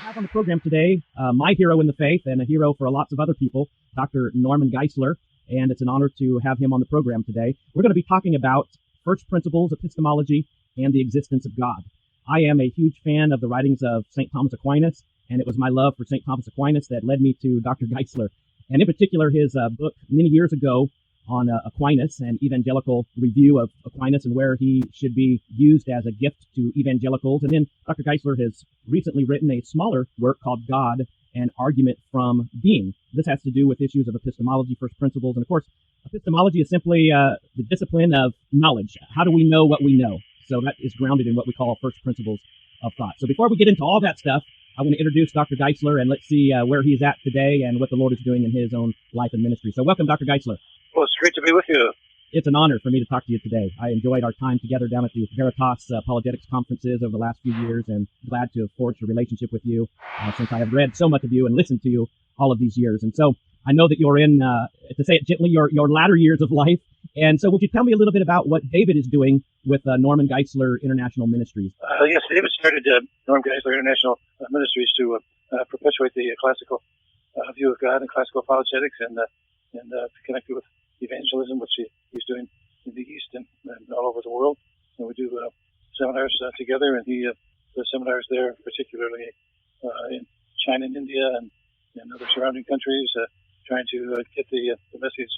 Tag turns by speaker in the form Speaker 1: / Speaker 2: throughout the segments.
Speaker 1: have on the program today my hero in the faith and a hero for lots of other people, Dr. Norm Geisler, and it's an honor to have him on the program today. We're going to be talking about first principles, epistemology, and the existence of God. I am a huge fan of the writings of St. Thomas Aquinas, and it was my love for St. Thomas Aquinas that led me to Dr. Geisler, and in particular his book many years ago on Aquinas and evangelical review of Aquinas and where he should be used as a gift to evangelicals. And then Dr. Geisler has recently written a smaller work called God, an Argument from Being. This has to do with issues of epistemology, first principles, and of course, epistemology is simply the discipline of knowledge. How do we know what we know? So that is grounded in what we call first principles of thought. So before we get into all that stuff, I want to introduce Dr. Geisler, and let's see where he's at today and what the Lord is doing in his own life and ministry. So welcome, Dr. Geisler.
Speaker 2: Well, it's great to be with you.
Speaker 1: It's an honor for me to talk to you today. I enjoyed our time together down at the Veritas Apologetics conferences over the last few years, and glad to have forged a relationship with you since I have read so much of you and listened to you all of these years. And so I know that you're in, to say it gently, your latter years of life. And so would you tell me a little bit about what David is doing with Norm Geisler International Ministries?
Speaker 2: Yes, David started Norm Geisler International Ministries to perpetuate the classical view of God and classical apologetics and to connect it with evangelism, which he's doing in the East and all over the world. And we do seminars together, and he does seminars there, particularly in China and India and other surrounding countries, trying to get the message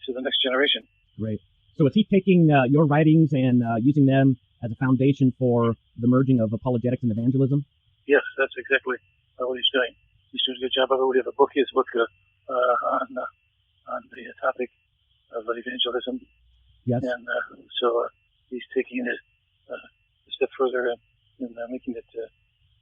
Speaker 2: to the next generation.
Speaker 1: Great. So is he taking your writings and using them as a foundation for the merging of apologetics and evangelism?
Speaker 2: Yes, that's exactly what he's doing. He's doing a good job of it. We have a book, his book on the topic of evangelism.
Speaker 1: Yes.
Speaker 2: And so he's taking it a step further and making it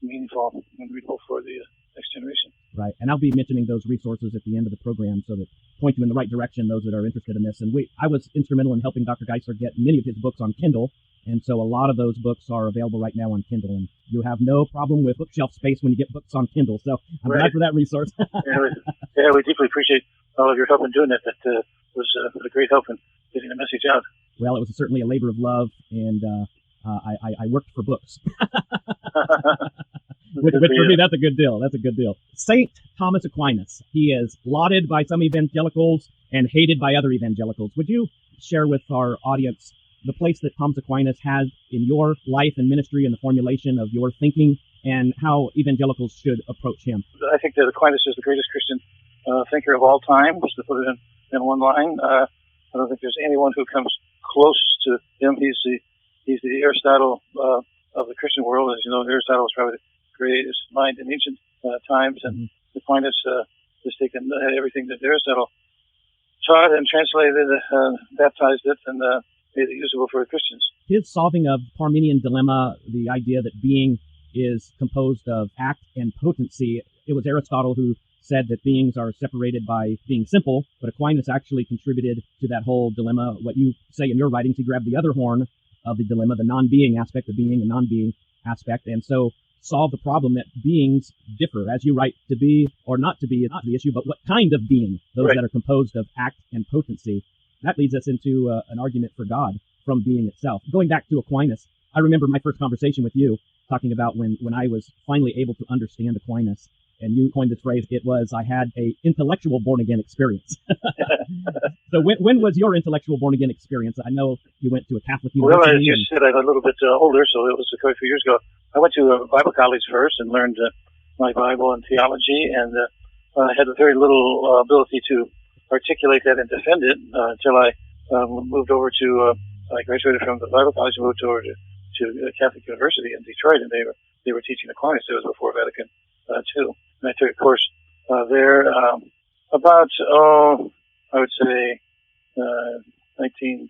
Speaker 2: meaningful and readable for the next generation.
Speaker 1: Right. And I'll be mentioning those resources at the end of the program so that point you in the right direction, those that are interested in this. And I was instrumental in helping Dr. Geisler get many of his books on Kindle. And so a lot of those books are available right now on Kindle. And you have no problem with bookshelf space when you get books on Kindle. So I'm glad for that resource.
Speaker 2: we deeply appreciate all of your help in doing that. That was a great help in getting the message out.
Speaker 1: Well, it was certainly a labor of love, and I worked for books. Which for me, that's a good deal. That's a good deal. St. Thomas Aquinas. He is lauded by some evangelicals and hated by other evangelicals. Would you share with our audience the place that Thomas Aquinas has in your life and ministry and the formulation of your thinking, and how evangelicals should approach him?
Speaker 2: I think that Aquinas is the greatest Christian thinker of all time, just to put it in one line. I don't think there's anyone who comes close to him. He's the Aristotle of the Christian world. As you know, Aristotle was probably the greatest mind in ancient times, and Aquinas has taken everything that Aristotle taught and translated, baptized it, and made it usable for Christians.
Speaker 1: His solving of Parmenian dilemma, the idea that being is composed of act and potency, it was Aristotle who said that beings are separated by being simple, but Aquinas actually contributed to that whole dilemma. What you say in your writings, he grabbed the other horn of the dilemma, the non-being aspect of being and non-being aspect, and so solve the problem that beings differ. As you write, to be or not to be is not the issue, but what kind of being, those that are composed of act and potency. That leads us into an argument for God from being itself. Going back to Aquinas, I remember my first conversation with you talking about when I was finally able to understand Aquinas, and you coined this phrase, it was, I had a intellectual born-again experience. So when was your intellectual born-again experience? I know you went to a Catholic university.
Speaker 2: Well, as you said, I'm a little bit older, so it was quite a few years ago. I went to Bible college first and learned my Bible and theology, and had very little ability to articulate that and defend it until I moved over to, I graduated from the Bible college and moved over to Catholic University in Detroit, and they were teaching Aquinas. It was before Vatican II. And I took a course there about, I would say, 1960,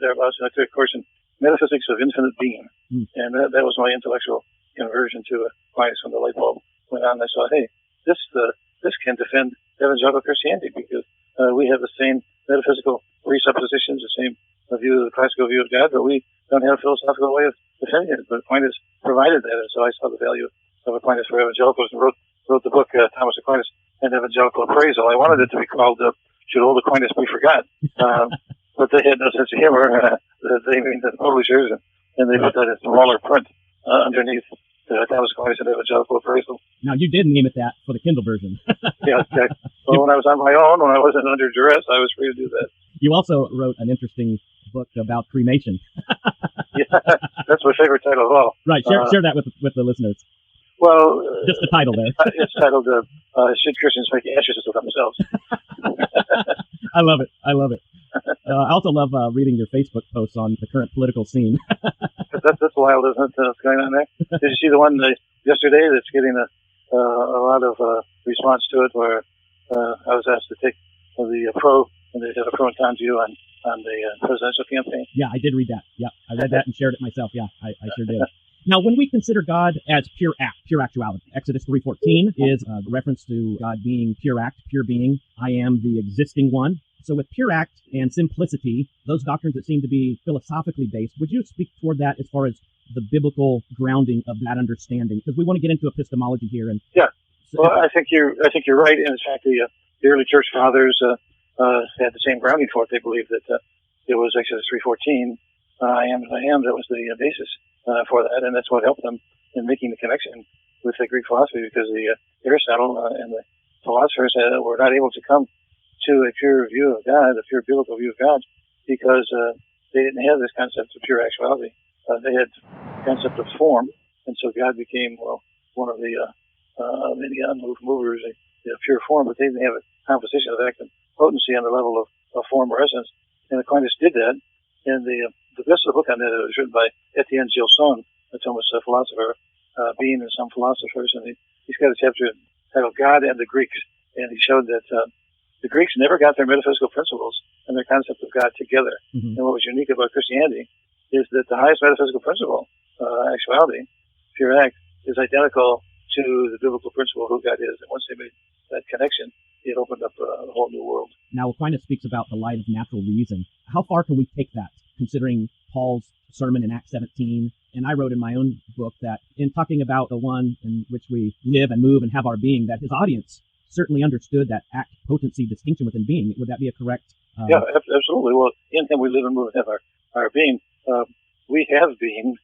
Speaker 2: thereabouts. And I took a course in Metaphysics of Infinite Being. And that was my intellectual conversion to Aquinas when the light bulb went on. I saw, hey, this can defend evangelical Christianity, because we have the same metaphysical presuppositions, the same view, the classical view of God, but we don't have a philosophical way of defending it. But Aquinas provided that, and so I saw the value of Aquinas for evangelicals and wrote the book Thomas Aquinas and Evangelical Appraisal. I wanted it to be called Should Old Aquinas Be Forgot? But they had no sense of humor. They made that publishers, and they put that in smaller print underneath That was Aquinas and evangelical appraisal.
Speaker 1: Now, you did name it that for the Kindle version.
Speaker 2: Yeah, okay. Well, when I was on my own, when I wasn't under duress, I was free to do that.
Speaker 1: You also wrote an interesting book about cremation.
Speaker 2: Yeah, that's my favorite title of all.
Speaker 1: Right, share that with the listeners.
Speaker 2: Well,
Speaker 1: just the title there.
Speaker 2: It's titled "Should Christians Make Ashes of Themselves?"
Speaker 1: I love it. I also love reading your Facebook posts on the current political scene.
Speaker 2: That's wild, isn't it? What's going on there? Did you see the one yesterday that's getting a lot of response to it, where I was asked to take the pro, and they had a pro and con view on the presidential campaign?
Speaker 1: Yeah, I did read that. Yeah, I read that and shared it myself. Yeah, I sure did. Now, when we consider God as pure act, pure actuality, Exodus 3:14 is a reference to God being pure act, pure being. I am the existing one. So with pure act and simplicity, those doctrines that seem to be philosophically based, would you speak toward that as far as the biblical grounding of that understanding? Because we want to get into epistemology here. And
Speaker 2: yeah, well, I think you're right. And in fact, the early church fathers had the same grounding for it. They believed that it was Exodus 3:14. I am as I am. That was the basis for that, and that's what helped them in making the connection with the Greek philosophy, because the Aristotle and the philosophers were not able to come to a pure view of God, a pure biblical view of God, because they didn't have this concept of pure actuality. They had the concept of form, and so God became one of the many unmoved movers, a pure form, but they didn't have a composition of act and potency on the level of form or essence. And Aquinas did that, and the best of the book on that was written by Etienne Gilson, a Thomist philosopher, Being and Some Philosophers, and he's got a chapter titled God and the Greeks, and he showed that the Greeks never got their metaphysical principles and their concept of God together. Mm-hmm. And what was unique about Christianity is that the highest metaphysical principle, actuality, pure act, is identical to the biblical principle of who God is. And once they made that connection, it opened up a whole new world.
Speaker 1: Now, Aquinas speaks about the light of natural reason. How far can we take that, considering Paul's sermon in Acts 17? And I wrote in my own book that in talking about the one in which we live and move and have our being, that his audience certainly understood that act, potency, distinction within being. Would that be a correct?
Speaker 2: Yeah, absolutely. Well, in him we live and move and have our being. We have being,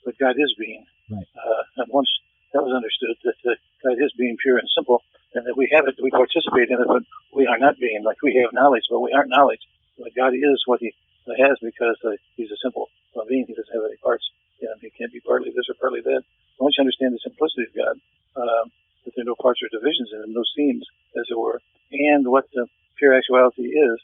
Speaker 2: but God is being.
Speaker 1: Right.
Speaker 2: And once that was understood, that God is being pure and simple, and that we have it, we participate in it, but we are not being. Like we have knowledge, but we aren't knowledge. But God is what he has, because he's a simple being. He doesn't have any parts. He can't be partly this or partly that. Once you understand the simplicity of God, that there are no parts or divisions in him, no seams, as it were, and what pure actuality is,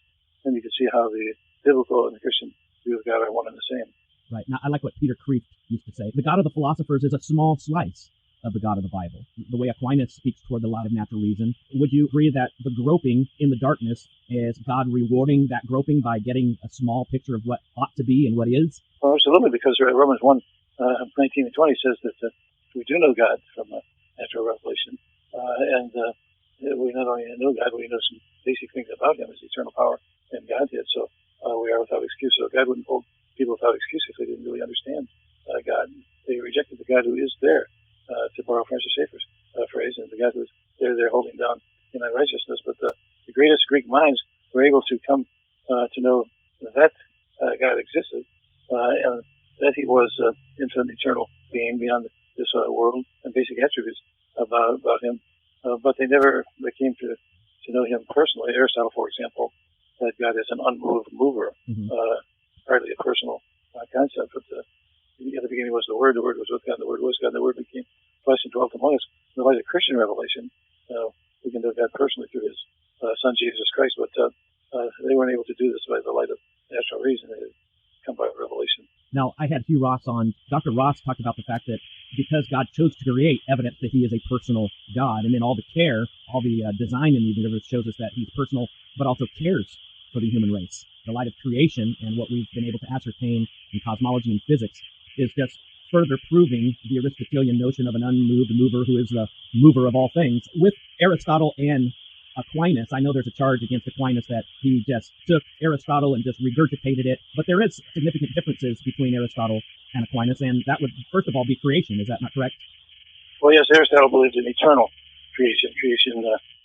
Speaker 2: then you can see how the biblical and the Christian view of God are one and the same.
Speaker 1: Right. Now, I like what Peter Kreeft used to say. The God of the philosophers is a small slice of the God of the Bible. The way Aquinas speaks toward the light of natural reason, would you agree that the groping in the darkness is God rewarding that groping by getting a small picture of what ought to be and what is?
Speaker 2: Well, absolutely, because Romans 1, 19 and 20 says that we do know God from natural revelation. And we not only know God, we know some basic things about him, his eternal power and Godhead. So we are without excuse. So God wouldn't hold people without excuse if they didn't really understand God. They rejected the God who is there, to borrow Francis Schaeffer's phrase, and the God who is there, they're holding down in unrighteousness. But the greatest Greek minds were able to come to know that God existed, and that he was infinite eternal being beyond this world, and basic attributes about him. But they came to know him personally. Aristotle, for example, that God is an unmoved mover, mm-hmm. Hardly a personal concept, but in the beginning was the Word was with God, the Word was God, the Word became flesh and dwelt among us. In the light of Christian revelation, we can know God personally through his Son, Jesus Christ, but they weren't able to do this by the light of natural reason. They had come by revelation.
Speaker 1: Now, I had Hugh Ross on. Dr. Ross talked about the fact that because God chose to create, evidence that he is a personal God, and then all the care, all the design in the universe shows us that he's personal, but also cares for the human race. The light of creation and what we've been able to ascertain in cosmology and physics is just further proving the Aristotelian notion of an unmoved mover who is the mover of all things. With Aristotle and Aquinas, I know there's a charge against Aquinas that he just took Aristotle and just regurgitated it, but there is significant differences between Aristotle and Aquinas, and that would, first of all, be creation. Is that not correct?
Speaker 2: Well, yes, Aristotle believed in eternal creation.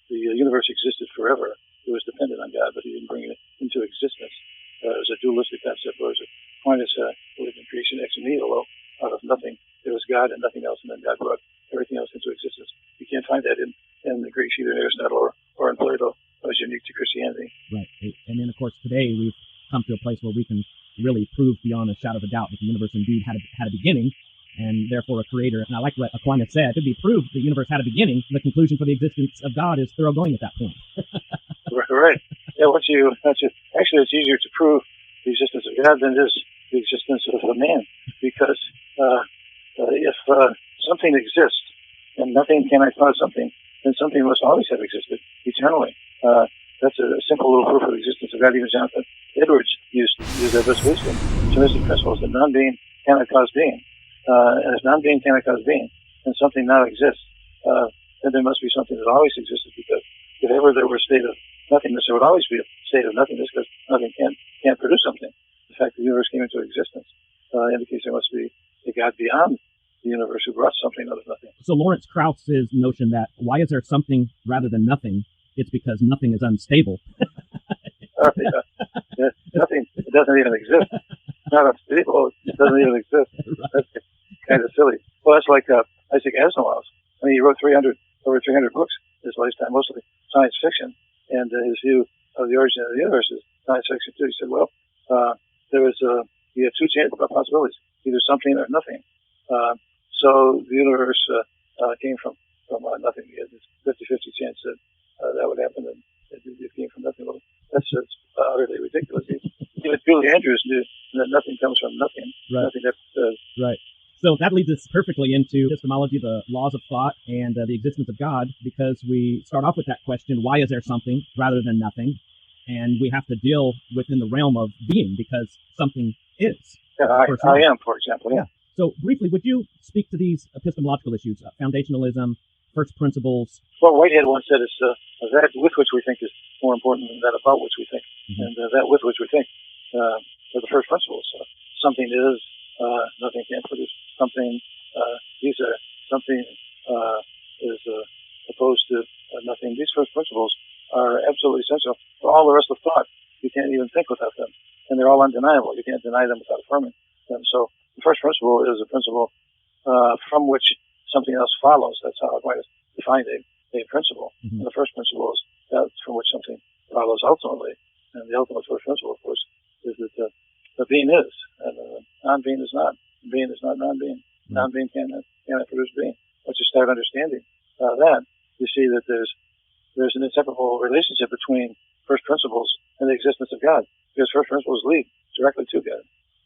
Speaker 2: The universe existed forever. It was dependent on God, but he didn't bring it into existence. It was a dualistic concept, whereas Aquinas believed in creation ex nihilo, out of nothing, there was God and nothing else, and then God brought everything else into existence. You can't find that in the Greeks, either in Aristotle or in Plato. That was unique to Christianity.
Speaker 1: Right. And then, of course, today we've come to a place where we can really prove beyond a shadow of a doubt that the universe indeed had a beginning, and therefore a creator. And I like what Aquinas said. It could be proved the universe had a beginning. The conclusion for the existence of God is thoroughgoing at that point.
Speaker 2: Right. Yeah, actually, it's easier to prove the existence of God than it is the existence of a man, because if something exists and nothing cannot cause something, then something must always have existed eternally. That's a simple little proof of the existence of God. Even Jonathan Edwards used that as wisdom. Thomistic principles that non-being cannot cause being. And if non-being cannot cause being, then something now exists. Then there must be something that always existed, because if ever there were a state of nothingness, there would always be a state of nothingness, because nothing can't produce something. The fact that the universe came into existence indicates there must be a God beyond the universe who brought something out of nothing.
Speaker 1: So Lawrence Krauss's notion that why is there something rather than nothing? It's because nothing is unstable.
Speaker 2: Nothing, it doesn't even exist. It's not unstable. It doesn't even exist.
Speaker 1: Right.
Speaker 2: That's kind of silly. Well, that's like Isaac Asimov. I mean, he wrote over 300 books in his lifetime, mostly science fiction, and his view of the origin of the universe is science fiction too. He said, well, you have two possibilities, either something or nothing. So the universe came from nothing. You had this 50-50 chance that would happen, and it came from nothing. Well, that's utterly ridiculous. Even Julie Andrews knew that nothing comes from nothing.
Speaker 1: Right.
Speaker 2: Nothing that
Speaker 1: Right. So that leads us perfectly into epistemology, the laws of thought, and the existence of God, because we start off with that question, why is there something rather than nothing? And we have to deal within the realm of being, because something is.
Speaker 2: Yeah, I am, for example. Yeah.
Speaker 1: So briefly, would you speak to these epistemological issues, foundationalism, first principles?
Speaker 2: Well, Whitehead once said it's that with which we think is more important than that about which we think. Mm-hmm. And that with which we think are the first principles. Something is, nothing can produce something. Something is opposed to nothing. These first principles are absolutely essential for all the rest of thought. You can't even think without them. And they're all undeniable. You can't deny them without affirming them. So the first principle is a principle from which something else follows. That's how Aquinas defined a principle. Mm-hmm. And the first principle is that from which something follows ultimately. And the ultimate first principle, of course, is that the being is, and non-being is not. Being is not non-being. Mm-hmm. Non-being cannot produce being. Once you start understanding that, you see that there's an inseparable relationship between first principles and the existence of God, because first principles lead directly to God.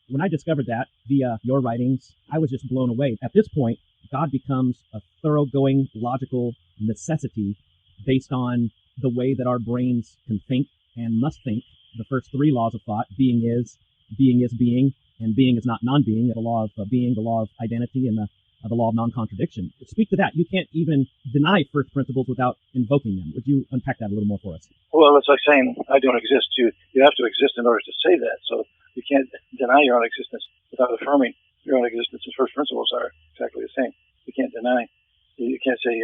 Speaker 1: When I discovered that via your writings, I was just blown away. At this point, God becomes a thoroughgoing logical necessity based on the way that our brains can think and must think. The first three laws of thought, being is being, and being is not non-being, the law of being, the law of identity, and the law of non-contradiction. Speak to that. You can't even deny first principles without invoking them. Would you unpack that a little more for us?
Speaker 2: Well, it's like saying, I don't exist. You have to exist in order to say that. So you can't deny your own existence without affirming your own existence. And first principles are exactly the same. You can't deny. You can't say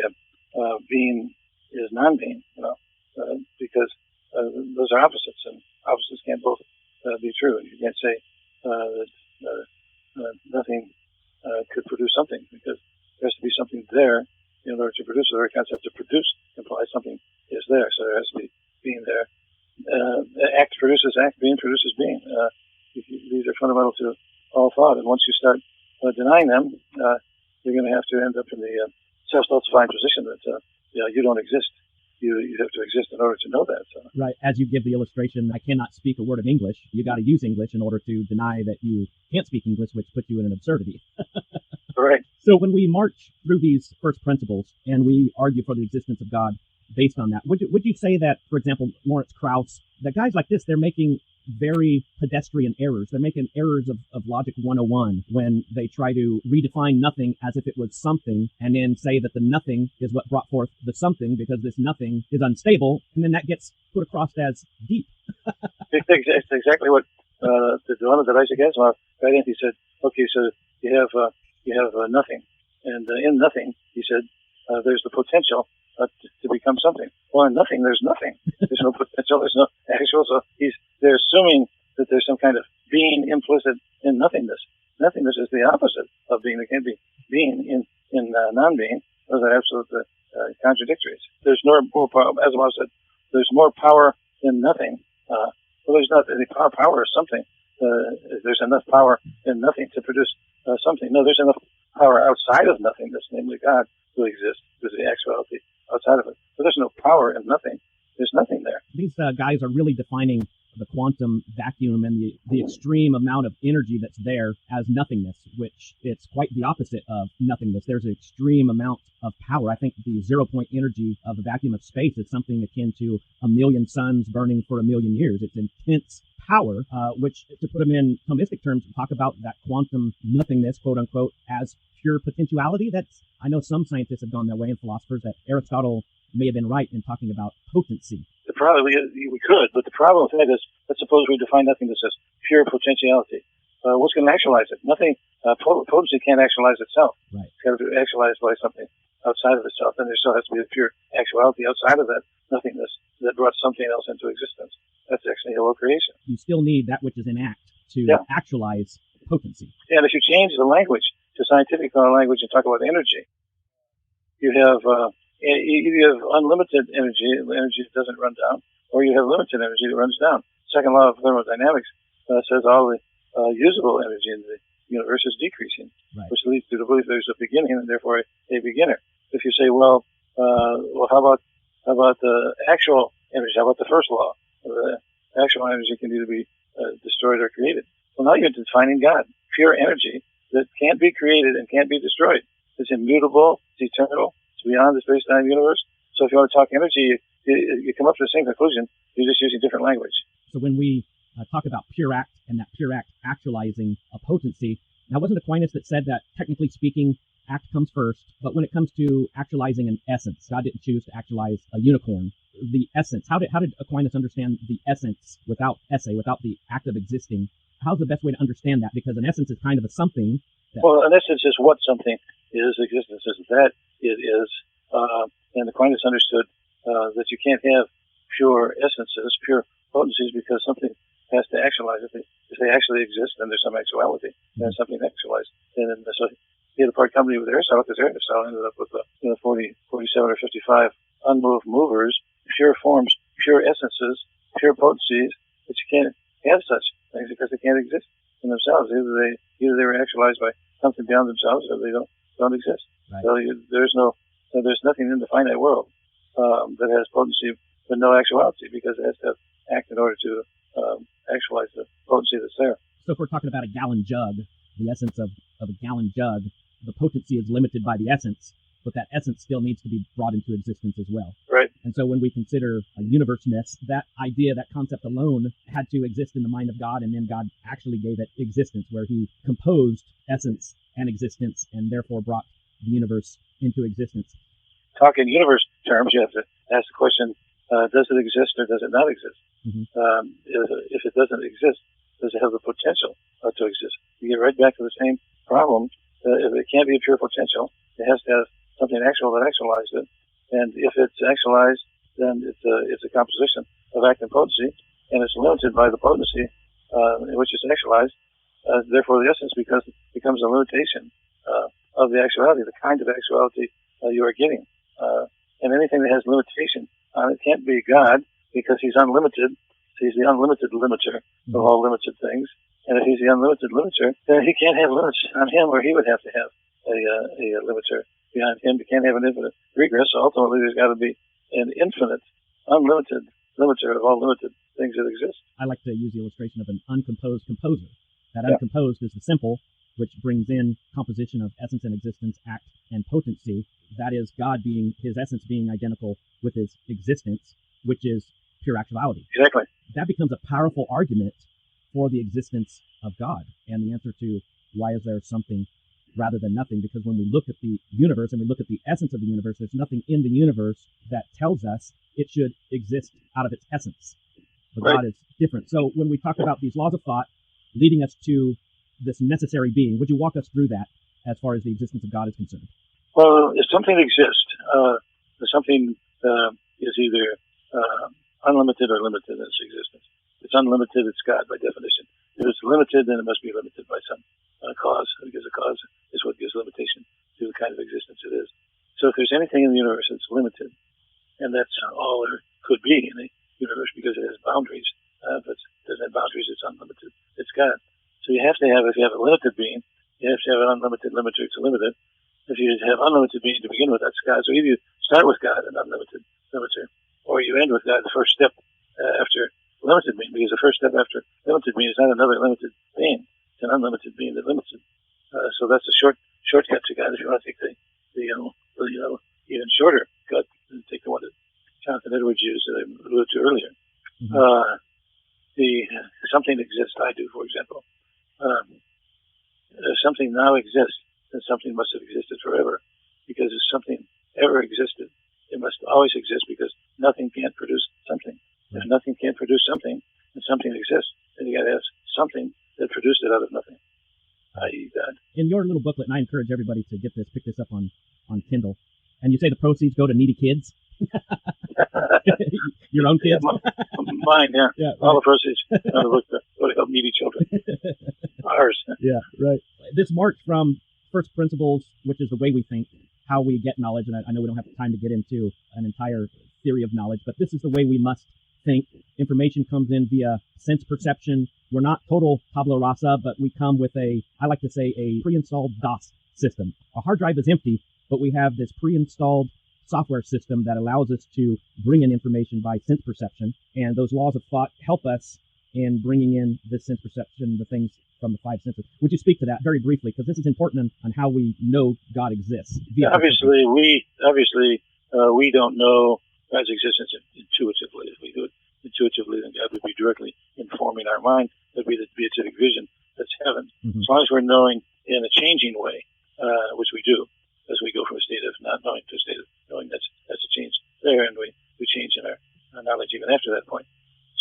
Speaker 2: being is non-being, because those are opposites, and opposites can't both be true. You can't say that nothing could produce something, because there has to be something there in order to produce. The very concept of produce implies something is there, so there has to be being there. Act produces act, being produces being. These are fundamental to all thought, and once you start denying them, you're going to have to end up in the self-stultifying position that you don't exist. You have to exist in order to know that. So.
Speaker 1: Right. As you give the illustration, I cannot speak a word of English. You got to use English in order to deny that you can't speak English, which puts you in an absurdity.
Speaker 2: Right.
Speaker 1: So when we march through these first principles and we argue for the existence of God based on that, would you say that, for example, Lawrence Krauss, that guys like this, they're making very pedestrian errors. They're making errors of Logic 101 when they try to redefine nothing as if it was something, and then say that the nothing is what brought forth the something, because this nothing is unstable, and then that gets put across as deep.
Speaker 2: It's exactly what the dilemma that Isaac Asimov got in. He said, okay, so you have nothing, and in nothing, he said, there's the potential to become something. Well, in nothing, there's nothing. There's no potential. There's no actual. So they're assuming that there's some kind of being implicit in nothingness. Nothingness is the opposite of being. There can't be being in non-being. Those are absolute contradictories. There's more power, as I said, there's more power in nothing. Well, there's not any power. Power is something. There's enough power in nothing to produce something. No, there's enough power outside of nothingness, namely God, to exist. There's the actuality outside of it. But there's no power in nothing. There's nothing there.
Speaker 1: These guys are really defining the quantum vacuum and the extreme amount of energy that's there as nothingness, which it's quite the opposite of nothingness. There's an extreme amount of power. I think the 0-point energy of the vacuum of space is something akin to a million suns burning for a million years. It's intense power, which, to put them in Thomistic terms, talk about that quantum nothingness, quote unquote, as pure potentiality. I know some scientists have gone that way, and philosophers, that Aristotle may have been right in talking about potency.
Speaker 2: We could, but the problem with that is, let's suppose we define nothingness as pure potentiality. What's going to actualize it? Nothing. Potency can't actualize itself.
Speaker 1: Right.
Speaker 2: It's got to be actualized by something outside of itself, and there still has to be a pure actuality outside of that nothingness that brought something else into existence. That's actually hello creation.
Speaker 1: You still need that which is in act to actualize potency.
Speaker 2: And if you change the language to scientific language and talk about energy, you have either you have unlimited energy that doesn't run down, or you have limited energy that runs down. Second law of thermodynamics says all the usable energy in the universe is decreasing,
Speaker 1: right,
Speaker 2: which leads to the belief there's a beginning and therefore a beginner. If you say, how about the actual energy? How about the first law? The actual energy can either be destroyed or created. Well, now you're defining God, pure energy that can't be created and can't be destroyed. It's immutable, it's eternal, it's beyond the space-time universe. So if you want to talk energy, you come up to the same conclusion. You're just using different language.
Speaker 1: So when we talk about pure act and that pure act actualizing a potency, now wasn't Aquinas that said that, technically speaking, act comes first, but when it comes to actualizing an essence, God didn't choose to actualize a unicorn. The essence, how did Aquinas understand the essence without esse, without the act of existing? How's the best way to understand that? Because an essence is kind of a something.
Speaker 2: Well, an essence is what something is. Existence is that it is. And Aquinas understood that you can't have pure essences, pure potencies, because something has to actualize it. If they actually exist, then there's some actuality. Then something actualized. And so he had a part company with Aristotle, because Aristotle ended up with 47 or 55 unmoved movers, pure forms, pure essences, pure potencies, but you can't have such things because they can't exist in themselves. Either they were actualized by something beyond themselves, or they don't exist.
Speaker 1: Right.
Speaker 2: So there's nothing in the finite world that has potency but no actuality, because it has to act in order to actualize the potency that's there.
Speaker 1: So if we're talking about a gallon jug, the essence of a gallon jug, the potency is limited by the essence, but that essence still needs to be brought into existence as well.
Speaker 2: Right.
Speaker 1: And so when we consider a universeness, that idea, that concept alone had to exist in the mind of God, and then God actually gave it existence, where he composed essence and existence and therefore brought the universe into existence.
Speaker 2: Talk in universe terms, you have to ask the question, does it exist or does it not exist?
Speaker 1: Mm-hmm.
Speaker 2: If it doesn't exist, does it have the potential to exist? You get right back to the same problem. If it can't be a pure potential, it has to have something actual that actualized it. And if it's actualized, then it's a composition of act and potency, and it's limited by the potency in which it's actualized. Therefore, the essence becomes a limitation of the actuality, the kind of actuality you are getting. And anything that has limitation on it can't be God, because he's unlimited. He's the unlimited limiter of all limited things. And if he's the unlimited limiter, then he can't have limits on him, or he would have to have a limiter behind him. He can't have an infinite regress. So ultimately, there's got to be an infinite, unlimited limiter of all limited things that exist.
Speaker 1: I like to use the illustration of an uncomposed composer. That uncomposed is the simple, which brings in composition of essence and existence, act and potency. That is God being, his essence being identical with his existence, which is pure actuality.
Speaker 2: Exactly.
Speaker 1: That becomes a powerful argument for the existence of God, and the answer to why is there something rather than nothing, because when we look at the universe and we look at the essence of the universe, there's nothing in the universe that tells us it should exist out of its essence. But
Speaker 2: right.
Speaker 1: God is different. So when we talk about these laws of thought leading us to this necessary being, would you walk us through that as far as the existence of God is concerned?
Speaker 2: Well, if something exists, something is either unlimited or limited in its existence. If it's unlimited, it's God by definition. If it's limited, then it must be limited by some cause, because the cause is what gives limitation kind of existence it is. So if there's anything in the universe that's limited, and that's all there could be in the universe because it has boundaries, but it doesn't have boundaries, it's unlimited. It's God. So you have to have, if you have a limited being, you have to have an unlimited limiter to limit it. If you have unlimited being to begin with, that's God. So either you start with God, an unlimited limiter, or you end with God, the first step after limited being, because the first step after limited being is not another limited being. It's an unlimited being that limits it. So that's a shortcut to God. If you want to take the even shorter cut, take the one that Jonathan Edwards used that I alluded to earlier. Something exists. I do, for example. If something now exists, then something must have existed forever. Because if something ever existed, it must always exist because nothing can't produce something. If nothing can't produce something, and something exists, then you got to have something that produced it out of nothing, i.e. God.
Speaker 1: In your little booklet, and I encourage everybody to pick this up on Kindle, and you say the proceeds go to needy kids. Your own kids?
Speaker 2: Yeah, mine, yeah.
Speaker 1: Yeah, right.
Speaker 2: All the proceeds go to help needy children. Ours.
Speaker 1: Yeah, right. This marks from first principles, which is the way we think, how we get knowledge, and I know we don't have time to get into an entire theory of knowledge, but this is the way we must think. Information comes in via sense perception. We're not total tabula rasa, but we come with I like to say, a pre-installed DOS system. Our hard drive is empty, but we have this pre-installed software system that allows us to bring in information by sense perception, and those laws of thought help us in bringing in this sense perception, the things from the five senses. Would you speak to that very briefly, because this is important on how we know God exists?
Speaker 2: Obviously, we don't know God's existence intuitively. If we do it intuitively, then God would be directly informing our mind. There'd be the beatific vision that's heaven. As long as we're knowing in a changing way, which we do, as we go from a state of not knowing to a state of knowing, that's a change there, and we change in our knowledge even after that point.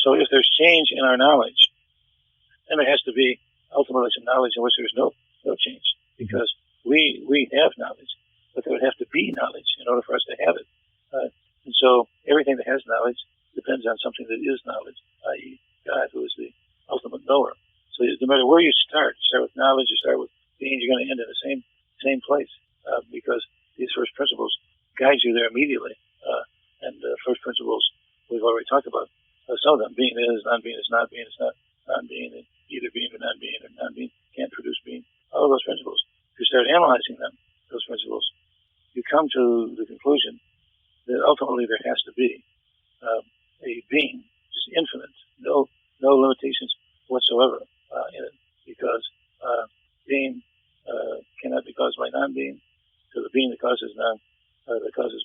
Speaker 2: So if there's change in our knowledge, then there has to be ultimately some knowledge in which there's no change, because we have knowledge, but there would have to be knowledge in order for us to have it. And so everything that has knowledge depends on something that is knowledge, i.e. God, who is the ultimate knower. So no matter where you start with knowledge, you start with being, you're going to end in the same place, because these first principles guide you there immediately. And first principles we've already talked about. Some of them, being is, non-being is not being, it's not non-being, and either being or non-being, or non-being can't produce being. All of those principles, if you start analyzing them, those principles, you come to the conclusion that ultimately there has to be a being, just infinite, no limitations whatsoever in it, because being cannot be caused by non-being. So the being that causes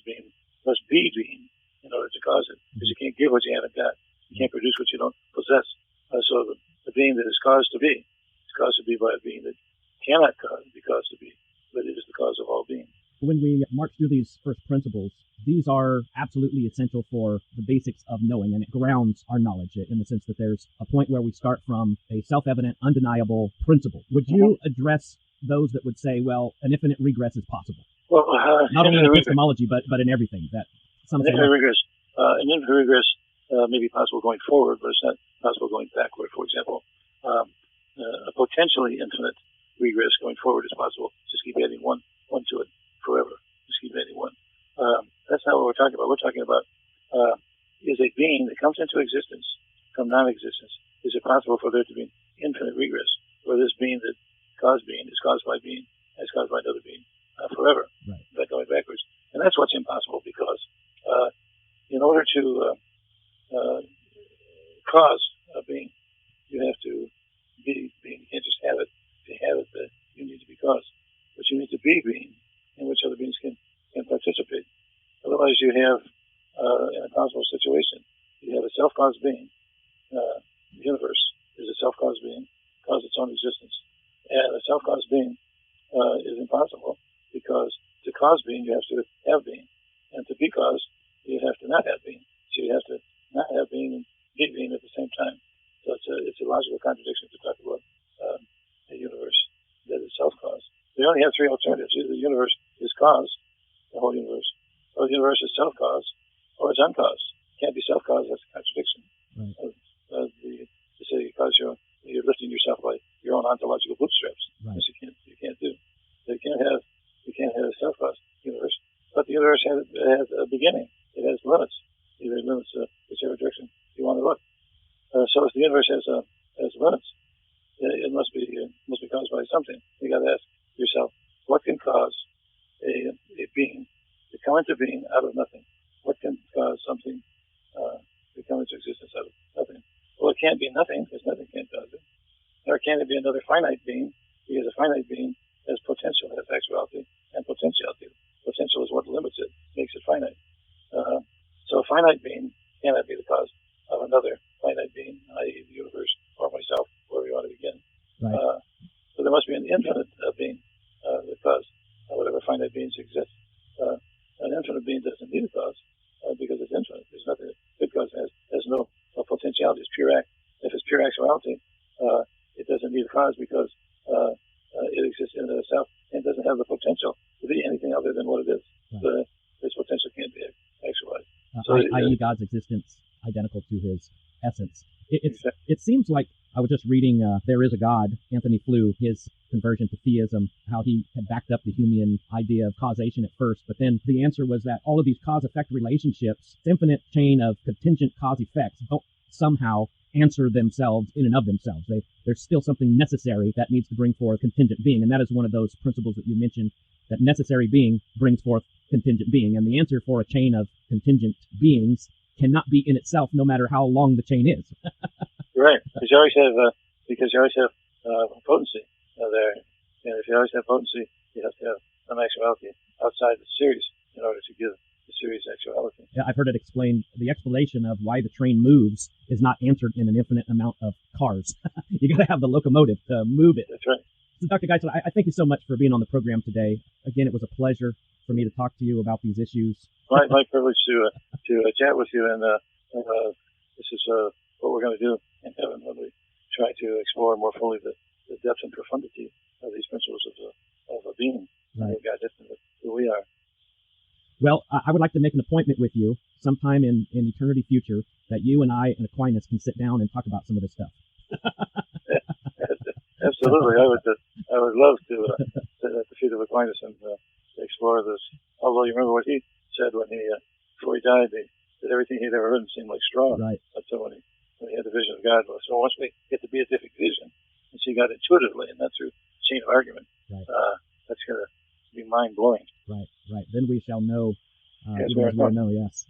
Speaker 2: being must be being in order to cause it, because you can't give what you haven't got. You can't produce what you don't possess. So the being that is caused to be is caused to be by a being that cannot be caused to be, but it is the cause of all being.
Speaker 1: When we march through these first principles, these are absolutely essential for the basics of knowing, and it grounds our knowledge in the sense that there's a point where we start from a self-evident, undeniable principle. Would you address those that would say, well, an infinite regress is possible?
Speaker 2: Well,
Speaker 1: not only in epistemology, but in everything. That some
Speaker 2: an infinite regress may be possible going forward, but it's not possible going backward. For example, a potentially infinite regress going forward is possible. Just keep adding one to it forever. Just keep adding one. That's not what we're talking about. We're talking about is a being that comes into existence from non-existence. Is it possible for there to be an infinite regress, where this being that caused being is caused by being, as caused by another being forever, right, going backwards? And that's what's impossible, because in order to cause a being, you have to be being. You can't just have it. To have it, you need to be caused. But you need to be being in which other beings can participate. Otherwise, you have an impossible situation. You have a self-caused being. The universe is a self-caused being, causes its own existence. And a self-caused being is impossible, because to cause being, you have to have being. And to be caused, you have to not have being. So you have to not have being and be being at the same time. So it's a logical contradiction to talk about a universe that is self-caused. We only have three alternatives. Either the universe is caused, the whole universe, or the universe is self-caused, or it's uncaused. It can't be self-caused. That's a contradiction. Right. To say you're lifting yourself by your own ontological bootstraps, which you can't do. So you can't have universe has a beginning. It has limits. Either limits whichever direction you want to look. So if the universe has limits, it must be caused by something. You got to ask yourself, what can cause a being to come into being out of nothing? What can cause something to come into existence out of nothing? Well, it can't be nothing, because nothing can't cause it. Nor can it be another finite being, because a finite being has potential, has actuality and potentiality. Potential is what limits it, makes it finite. So a finite being cannot be the cause of another finite being, i.e. the universe or myself, wherever you want to begin.
Speaker 1: Right.
Speaker 2: So there must be an infinite being that cause whatever finite beings exist. An infinite being doesn't need a cause because it's infinite. There's nothing that cause has no potentiality. It's pure act. If it's pure actuality, it doesn't need a cause because it exists in itself and doesn't have the potential to be anything other than what it is. Right. This potential can't be actualized.
Speaker 1: I.e. God's existence identical to his essence. It seems like I was just reading There Is a God, Anthony Flew, his conversion to theism, how he had backed up the Humean idea of causation at first, but then the answer was that all of these cause-effect relationships, this infinite chain of contingent cause-effects, don't somehow answer themselves in and of themselves. There's still something necessary that needs to bring forth contingent being, and that is one of those principles that you mentioned, that necessary being brings forth contingent being, and the answer for a chain of contingent beings cannot be in itself, no matter how long the chain is.
Speaker 2: Right, because you always have potency there, and if you always have potency, you have to have some actuality outside the series in order to give the series actuality.
Speaker 1: Yeah, I've heard it explained. The explanation of why the train moves is not answered in an infinite amount of cars. You got to have the locomotive to move it.
Speaker 2: That's right.
Speaker 1: So, Dr. Geisler, I thank you so much for being on the program today. Again, it was a pleasure for me to talk to you about these issues.
Speaker 2: My privilege to chat with you, and this is what we're going to do in heaven when we try to explore more fully the depth and profundity of these principles of a being, right. God different than who we are.
Speaker 1: Well, I would like to make an appointment with you sometime in eternity future that you and I and Aquinas can sit down and talk about some of this stuff.
Speaker 2: Absolutely, I would love to sit at the feet of Aquinas and explore this. Although you remember what he said when before he died, that everything he'd ever heard seemed like straw.
Speaker 1: Right.
Speaker 2: Until when he had the vision of God. So once we get to beatific vision and see God intuitively and not through chain of argument, right. That's going to be mind blowing.
Speaker 1: Right. Then we shall know.
Speaker 2: Yes,
Speaker 1: we will know. Yes.